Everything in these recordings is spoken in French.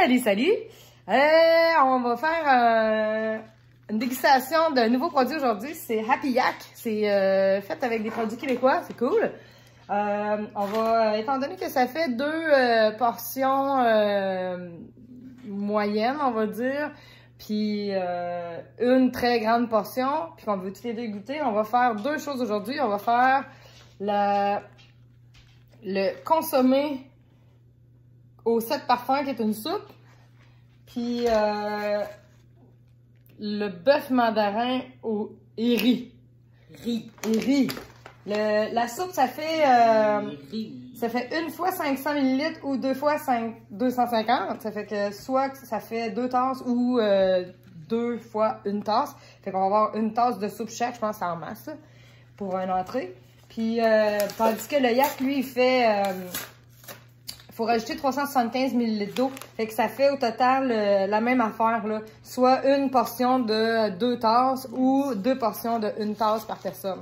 Salut, salut! On va faire une dégustation d'un nouveau produit aujourd'hui. C'est Happy Yak. C'est fait avec des produits québécois. C'est cool. On va, étant donné que ça fait deux portions moyennes, on va dire, puis une très grande portion, puis qu'on veut tous les deux goûter, on va faire deux choses aujourd'hui. On va faire le consommé au 7 parfums, qui est une soupe, puis le bœuf mandarin au riz. Riz. La soupe, ça fait une fois 500 ml ou deux fois 250. Ça fait que soit ça fait 2 tasses ou 2 fois une tasse. Fait qu'on va avoir une tasse de soupe chaque, je pense, en masse, pour une entrée. Puis, tandis que le yak, lui, il fait... faut rajouter 375 ml d'eau. Fait que ça fait au total la même affaire, là. Soit une portion de 2 tasses ou 2 portions de 1 tasse par personne.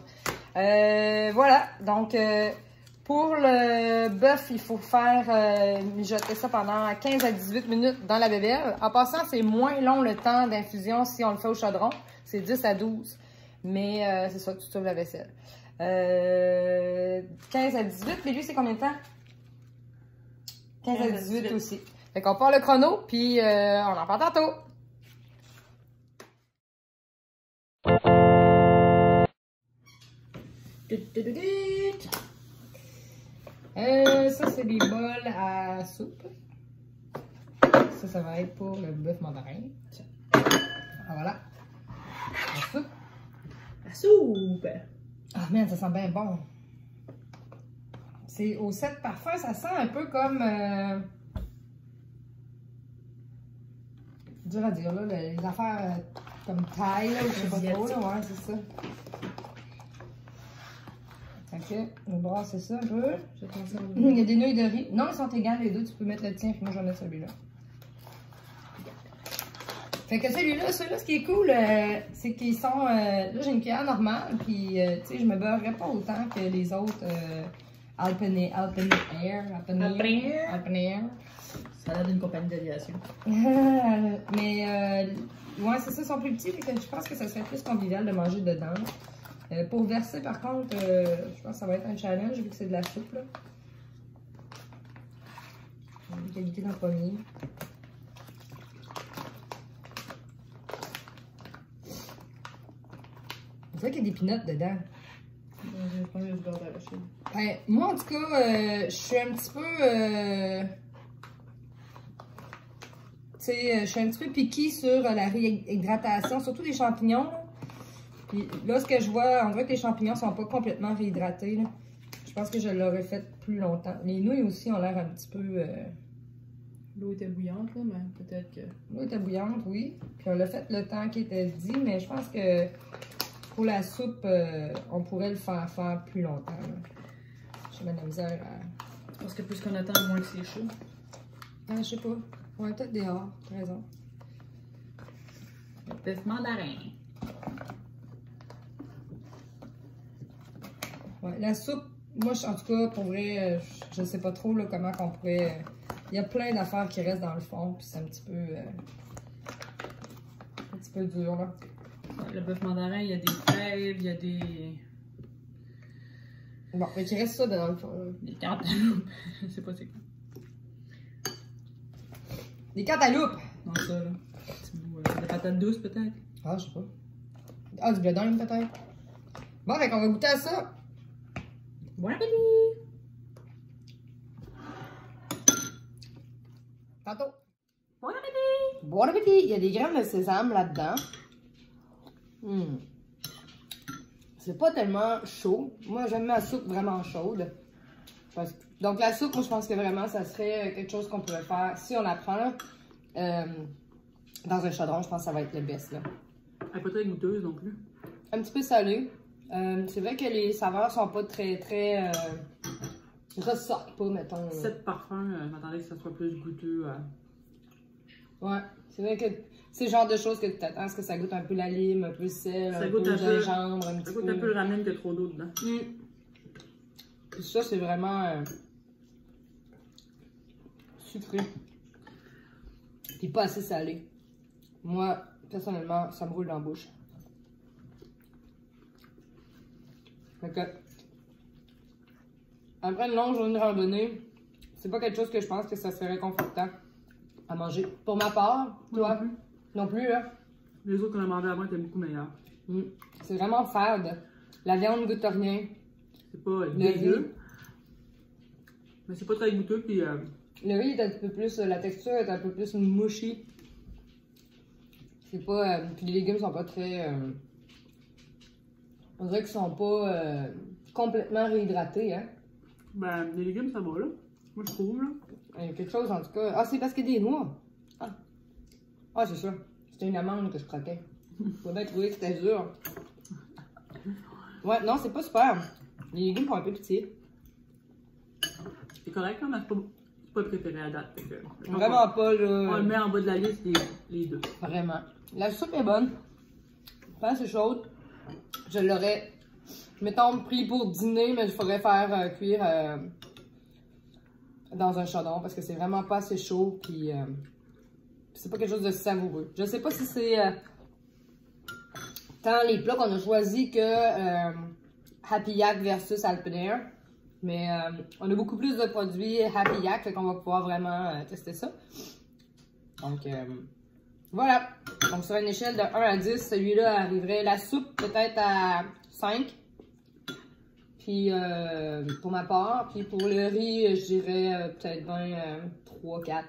Voilà. Donc, pour le bœuf, il faut faire mijoter ça pendant 15 à 18 minutes dans la bébielle. En passant, c'est moins long le temps d'infusion si on le fait au chaudron. C'est 10 à 12. Mais c'est ça, tu sauves la vaisselle. 15 à 18. Mais lui, c'est combien de temps? 15 à 18 aussi. Fait qu'on part le chrono, puis on en parle tantôt. Ça, c'est des bols à soupe. Ça va être pour le bœuf mandarin. Ah, voilà. La soupe. La soupe! Ah, merde, ça sent bien bon. C'est au 7 parfums, ça sent un peu comme... dur à dire, là, les affaires comme taille, là, ou je sais pas trop, là, ouais, c'est ça. Ok, on va brasser ça un peu. Il y a des nouilles de riz. Non, ils sont égales les deux, tu peux mettre le tien, puis moi je vais mettre celui-là. Fait que celui-là, ce qui est cool, c'est qu'ils sont... là, j'ai une cuillère normale, puis, tu sais, je me beurrerais pas autant que les autres... Alpenair. Ça a l'air d'une compagnie d'aviation. Mais, ouais, c'est ça, ils sont plus petits, fait que je pense que ça serait plus convivial de manger dedans. Pour verser, par contre, je pense que ça va être un challenge, vu que c'est de la soupe, là. Qualité dans le premier. On dirait qu'il y a des peanuts dedans. Je pense qu'il y a du beurre d'arachide. Ben, moi, en tout cas, je suis un petit peu... tu sais, je suis un petit peu piquée sur la réhydratation, surtout les champignons. Là. Puis là, ce que je vois, on dirait que les champignons sont pas complètement réhydratés. Là. Je pense que je l'aurais fait plus longtemps. Les nouilles aussi ont l'air un petit peu... L'eau était bouillante, là, mais peut-être que... L'eau était bouillante, oui. Puis on l'a fait le temps qui était dit, mais je pense que... Pour la soupe, on pourrait le faire plus longtemps. J'ai de la misère à... Parce que plus qu'on attend, moins que c'est chaud. Ah, je sais pas. On va peut-être dehors, t'as raison. Le bœuf mandarin. Ouais, la soupe, moi, en tout cas, pour vrai, je sais pas trop là, comment qu'on pourrait... Il y a plein d'affaires qui restent dans le fond, puis c'est un petit peu dur, là. Le bœuf mandarin, il y a des fèves, il y a des... Bon, mais il reste ça dans le fond. Des cantaloupes. Je sais pas c'est quoi. Des cantaloupes! Non, ça, là. Des patates douces, peut-être. Ah, je sais pas. Ah, du blé d'Inde, peut-être. Bon, fait qu'on va goûter à ça. Bon appétit! Tantôt. Bon appétit! Bon appétit! Il y a des graines de sésame là-dedans. C'est pas tellement chaud. Moi, j'aime ma soupe vraiment chaude. Donc, la soupe, moi, je pense que vraiment, ça serait quelque chose qu'on pourrait faire, si on la prend, dans un chaudron, je pense que ça va être le best, là. Elle est pas très goûteuse non plus. Un petit peu salé. C'est vrai que les saveurs sont pas très ressortent pas, mettons. 7 parfums, je m'attendais que ça soit plus goûteux. Ouais, c'est vrai que c'est le genre de choses que tu t'attends, est-ce que ça goûte un peu la lime, un peu le sel, un peu le gingembre, un petit peu. Ça goûte un peu le ramen, qu'il y a trop d'eau dedans. Puis ça, c'est vraiment sucré. Puis pas assez salé. Moi, personnellement, ça me roule dans la bouche. Fait que, après une longue journée de randonnée, c'est pas quelque chose que je pense que ça serait réconfortant à manger. Pour ma part, toi, non plus, là. Les autres qu'on a mangé avant étaient beaucoup meilleurs. C'est vraiment fade. La viande goûte rien. C'est pas dégueu. Mais c'est pas très goûteux, puis... Le riz est un peu plus... La texture est un peu plus mushy. C'est pas... puis les légumes sont pas très... on dirait qu'ils sont pas complètement réhydratés, hein. Ben, les légumes, ça va, là. Moi, je trouve, là. Il y a quelque chose, en tout cas... Ah, c'est parce qu'il y a des noix. Ah, c'est ça. C'était une amande que je croquais. Faut bien trouver que c'était dur. Ouais, non, c'est pas super. Les légumes font un peu pitié. C'est correct, hein, mais c'est pas préféré à date. Que, Vraiment pas, là. On le met en bas de la liste, les deux. Vraiment. La soupe est bonne. Pas assez chaude. Je l'aurais, mettons, pris pour dîner, mais il faudrait faire cuire dans un chaudron parce que c'est vraiment pas assez chaud. Puis c'est pas quelque chose de savoureux. Je sais pas si c'est tant les plats qu'on a choisis que Happy Yak versus Alpenair. Mais on a beaucoup plus de produits Happy Yak, fait qu'on va pouvoir vraiment tester ça. Donc voilà. Donc sur une échelle de 1 à 10, celui-là arriverait, la soupe peut-être à 5. Puis pour ma part, puis pour le riz, je dirais peut-être 3, 4.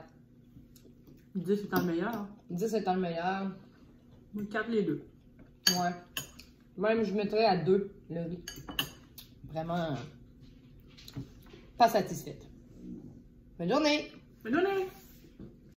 10 étant le meilleur. 10 étant le meilleur. 4 les deux. Ouais. Même je mettrais à 2 le riz. Vraiment pas satisfaite. Bonne journée! Bonne journée!